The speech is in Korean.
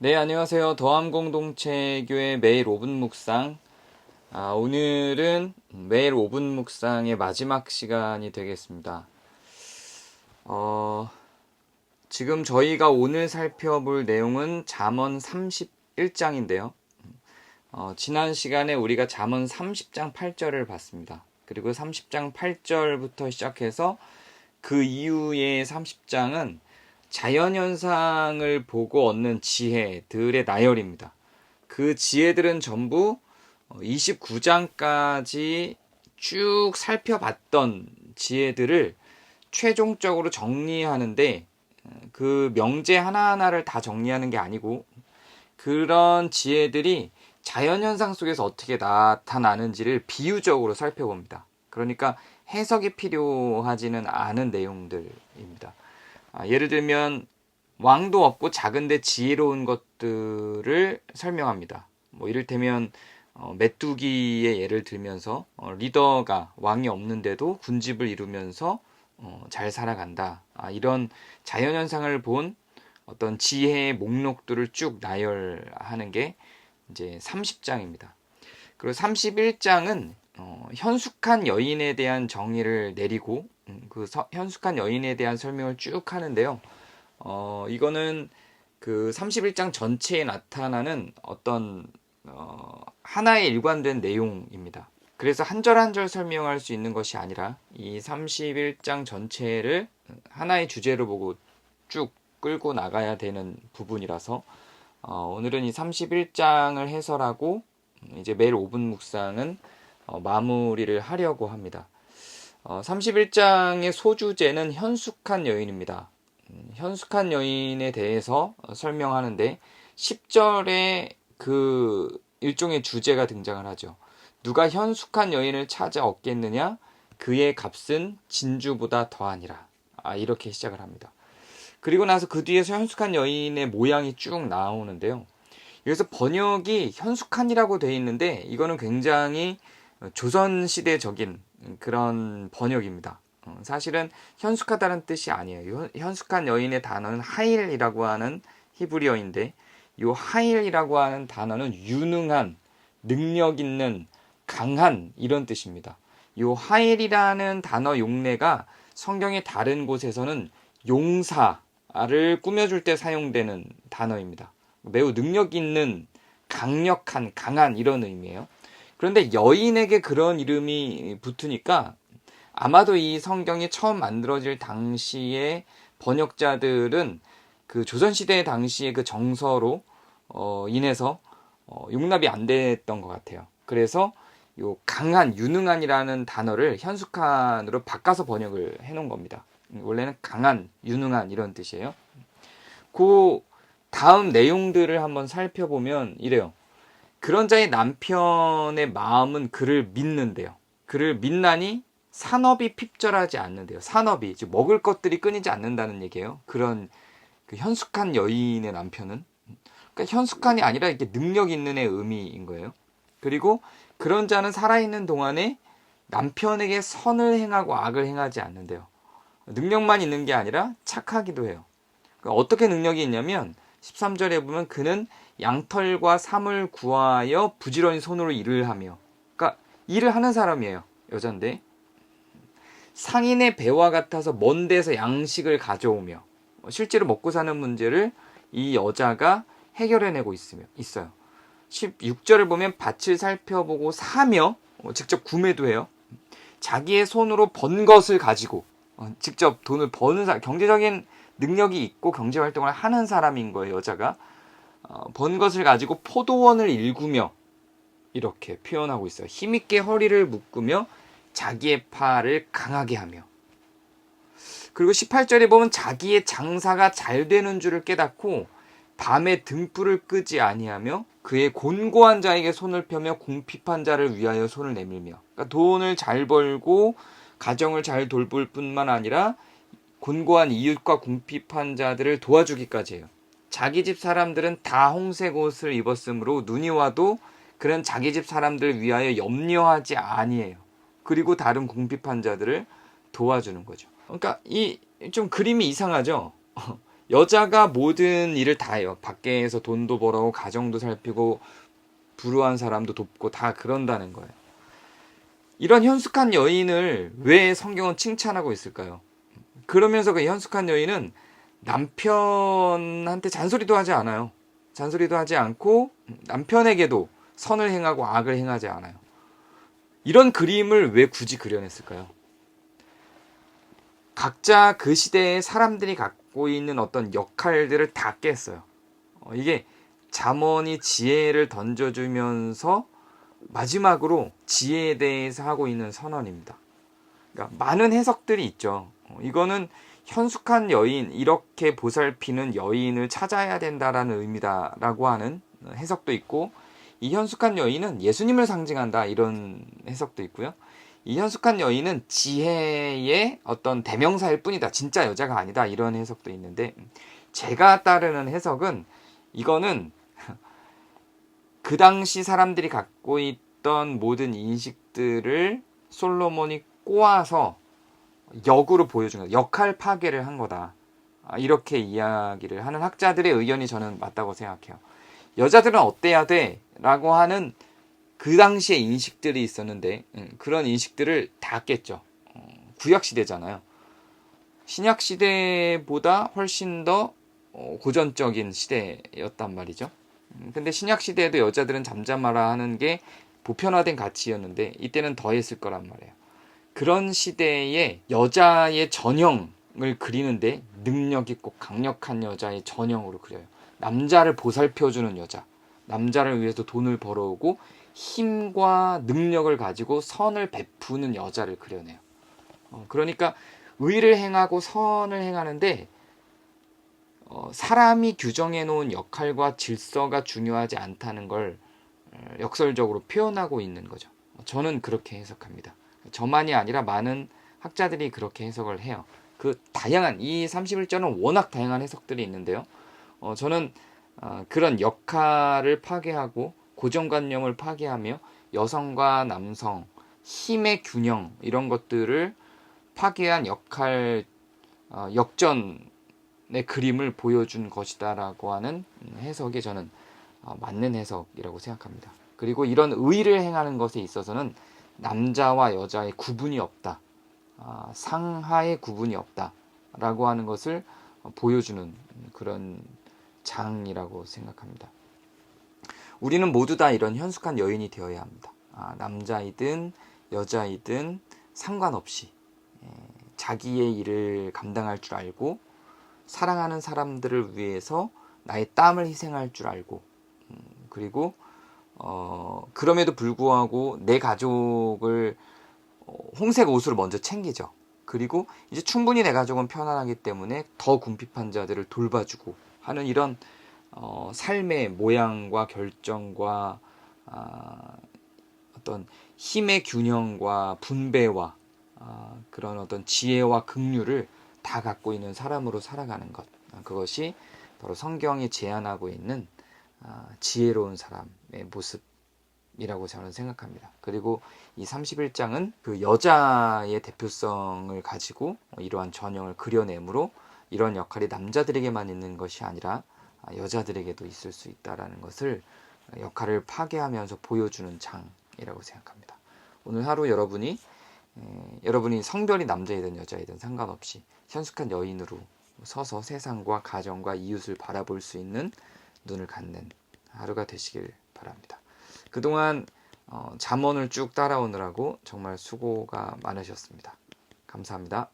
네, 안녕하세요. 더암공동체교회 매일 5분 묵상. 오늘은 매일 5분 묵상의 마지막 시간이 되겠습니다. 지금 저희가 오늘 살펴볼 내용은 잠언 31장인데요. 지난 시간에 우리가 잠언 30장 8절을 봤습니다. 그리고 30장 8절부터 시작해서 그 이후의 30장은 자연현상을 보고 얻는 지혜들의 나열입니다. 그 지혜들은 전부 29장까지 쭉 살펴봤던 지혜들을 최종적으로 정리하는데 그 명제 하나하나를 다 정리하는 게 아니고 그런 지혜들이 자연현상 속에서 어떻게 나타나는지를 비유적으로 살펴봅니다. 그러니까 해석이 필요하지는 않은 내용들입니다. 예를 들면 왕도 없고 작은데 지혜로운 것들을 설명합니다. 이를테면 메뚜기의 예를 들면서 리더가 왕이 없는데도 군집을 이루면서 잘 살아간다. 이런 자연현상을 본 어떤 지혜의 목록들을 쭉 나열하는 게 이제 30장입니다. 그리고 31장은 현숙한 여인에 대한 정의를 내리고 그 현숙한 여인에 대한 설명을 쭉 하는데요. 이거는 그 31장 전체에 나타나는 어떤 하나의 일관된 내용입니다. 그래서 한 절 한 절 설명할 수 있는 것이 아니라 이 31장 전체를 하나의 주제로 보고 쭉 끌고 나가야 되는 부분이라서 오늘은 이 31장을 해설하고 이제 매일 5분 묵상은 마무리를 하려고 합니다. 31장의 소주제는 현숙한 여인입니다. 현숙한 여인에 대해서 설명하는데 10절에 그 일종의 주제가 등장을 하죠. 누가 현숙한 여인을 찾아 얻겠느냐? 그의 값은 진주보다 더하니라. 이렇게 시작을 합니다. 그리고 나서 그 뒤에서 현숙한 여인의 모양이 쭉 나오는데요. 여기서 번역이 현숙한이라고 되어 있는데 이거는 굉장히 조선시대적인 그런 번역입니다. 사실은 현숙하다는 뜻이 아니에요. 현숙한 여인의 단어는 하일이라고 하는 히브리어인데 이 하일이라고 하는 단어는 유능한, 능력 있는, 강한 이런 뜻입니다. 이 하일이라는 단어 용례가 성경의 다른 곳에서는 용사를 꾸며줄 때 사용되는 단어입니다. 매우 능력 있는, 강력한, 강한 이런 의미예요. 그런데 여인에게 그런 이름이 붙으니까 아마도 이 성경이 처음 만들어질 당시에 번역자들은 그 조선시대 당시의 그 정서로 인해서 용납이 안 됐던 것 같아요. 그래서 요 강한, 유능한이라는 단어를 현숙한으로 바꿔서 번역을 해놓은 겁니다. 원래는 강한, 유능한 이런 뜻이에요. 그 다음 내용들을 한번 살펴보면 이래요. 그런 자의 남편의 마음은 그를 믿는데요. 그를 믿나니 산업이 핍절하지 않는데요. 산업이, 즉 먹을 것들이 끊이지 않는다는 얘기예요. 그런 그 현숙한 여인의 남편은. 그러니까 현숙한이 아니라 이게 능력 있는 의 의미인 거예요. 그리고 그런 자는 살아있는 동안에 남편에게 선을 행하고 악을 행하지 않는데요. 능력만 있는 게 아니라 착하기도 해요. 그러니까 어떻게 능력이 있냐면 13절에 보면 그는 양털과 삼을 구하여 부지런히 손으로 일을 하며, 그러니까 일을 하는 사람이에요. 여잔데 상인의 배와 같아서 먼 데서 양식을 가져오며 실제로 먹고 사는 문제를 이 여자가 해결해내고 있어요. 16절을 보면 밭을 살펴보고 사며 직접 구매도 해요. 자기의 손으로 번 것을 가지고 직접 돈을 버는 사람, 경제적인 능력이 있고 경제활동을 하는 사람인 거예요. 여자가 번 것을 가지고 포도원을 일구며 이렇게 표현하고 있어요. 힘있게 허리를 묶으며 자기의 팔을 강하게 하며. 그리고 18절에 보면 자기의 장사가 잘 되는 줄을 깨닫고 밤에 등불을 끄지 아니하며 그의 곤고한 자에게 손을 펴며 궁핍한 자를 위하여 손을 내밀며. 그러니까 돈을 잘 벌고 가정을 잘 돌볼 뿐만 아니라 곤고한 이웃과 궁핍한 자들을 도와주기까지 해요. 자기 집 사람들은 다 홍색 옷을 입었으므로 눈이 와도 그는 자기 집 사람들을 위하여 염려하지 아니해요. 그리고 다른 궁핍한 자들을 도와주는 거죠. 그러니까 이 좀 그림이 이상하죠. 여자가 모든 일을 다 해요. 밖에서 돈도 벌어오고 가정도 살피고 불우한 사람도 돕고 다 그런다는 거예요. 이런 현숙한 여인을 왜 성경은 칭찬하고 있을까요? 그러면서 그 현숙한 여인은 남편한테 잔소리도 하지 않아요. 잔소리도 하지 않고 남편에게도 선을 행하고 악을 행하지 않아요. 이런 그림을 왜 굳이 그려냈을까요? 각자 그 시대의 사람들이 갖고 있는 어떤 역할들을 다 깼어요. 이게 잠언이 지혜를 던져주면서 마지막으로 지혜에 대해서 하고 있는 선언입니다. 그러니까 많은 해석들이 있죠. 이거는 현숙한 여인, 이렇게 보살피는 여인을 찾아야 된다라는 의미다라고 하는 해석도 있고, 이 현숙한 여인은 예수님을 상징한다 이런 해석도 있고요. 이 현숙한 여인은 지혜의 어떤 대명사일 뿐이다. 진짜 여자가 아니다. 이런 해석도 있는데, 제가 따르는 해석은 이거는 그 당시 사람들이 갖고 있던 모든 인식들을 솔로몬이 꼬아서 역으로 보여준 거다. 역할 파괴를 한 거다. 이렇게 이야기를 하는 학자들의 의견이 저는 맞다고 생각해요. 여자들은 어때야 돼? 라고 하는 그 당시의 인식들이 있었는데 그런 인식들을 다 깼죠. 구약시대잖아요. 신약시대보다 훨씬 더 고전적인 시대였단 말이죠. 근데 신약시대에도 여자들은 잠잠하라 하는 게 보편화된 가치였는데 이때는 더 했을 거란 말이에요. 그런 시대에 여자의 전형을 그리는데 능력 있고 강력한 여자의 전형으로 그려요. 남자를 보살펴주는 여자, 남자를 위해서 돈을 벌어오고 힘과 능력을 가지고 선을 베푸는 여자를 그려내요. 그러니까 의를 행하고 선을 행하는데 사람이 규정해 놓은 역할과 질서가 중요하지 않다는 걸 역설적으로 표현하고 있는 거죠. 저는 그렇게 해석합니다. 저만이 아니라 많은 학자들이 그렇게 해석을 해요. 그 다양한 이 31절은 워낙 다양한 해석들이 있는데요. 저는 그런 역할을 파괴하고 고정관념을 파괴하며 여성과 남성, 힘의 균형 이런 것들을 파괴한 역할 역전의 그림을 보여준 것이다라고 하는 해석이 저는 맞는 해석이라고 생각합니다. 그리고 이런 의를 행하는 것에 있어서는 남자와 여자의 구분이 없다. 상하의 구분이 없다라고 하는 것을 보여주는 그런 장이라고 생각합니다. 우리는 모두 다 이런 현숙한 여인이 되어야 합니다. 남자이든 여자이든 상관없이 자기의 일을 감당할 줄 알고 사랑하는 사람들을 위해서 나의 땀을 희생할 줄 알고 그리고 그럼에도 불구하고 내 가족을 홍색 옷으로 먼저 챙기죠. 그리고 이제 충분히 내 가족은 편안하기 때문에 더 궁핍한 자들을 돌봐주고 하는 이런 삶의 모양과 결정과 어떤 힘의 균형과 분배와 그런 어떤 지혜와 긍휼을 다 갖고 있는 사람으로 살아가는 것. 그것이 바로 성경이 제안하고 있는 지혜로운 사람의 모습이라고 저는 생각합니다. 그리고 이 31장은 그 여자의 대표성을 가지고 이러한 전형을 그려내므로 이런 역할이 남자들에게만 있는 것이 아니라 여자들에게도 있을 수 있다라는 것을 역할을 파괴하면서 보여주는 장이라고 생각합니다. 오늘 하루 여러분이 성별이 남자이든 여자이든 상관없이 현숙한 여인으로 서서 세상과 가정과 이웃을 바라볼 수 있는 눈을 갖는 하루가 되시길 바랍니다. 그동안 잠언을 쭉 따라오느라고 정말 수고가 많으셨습니다. 감사합니다.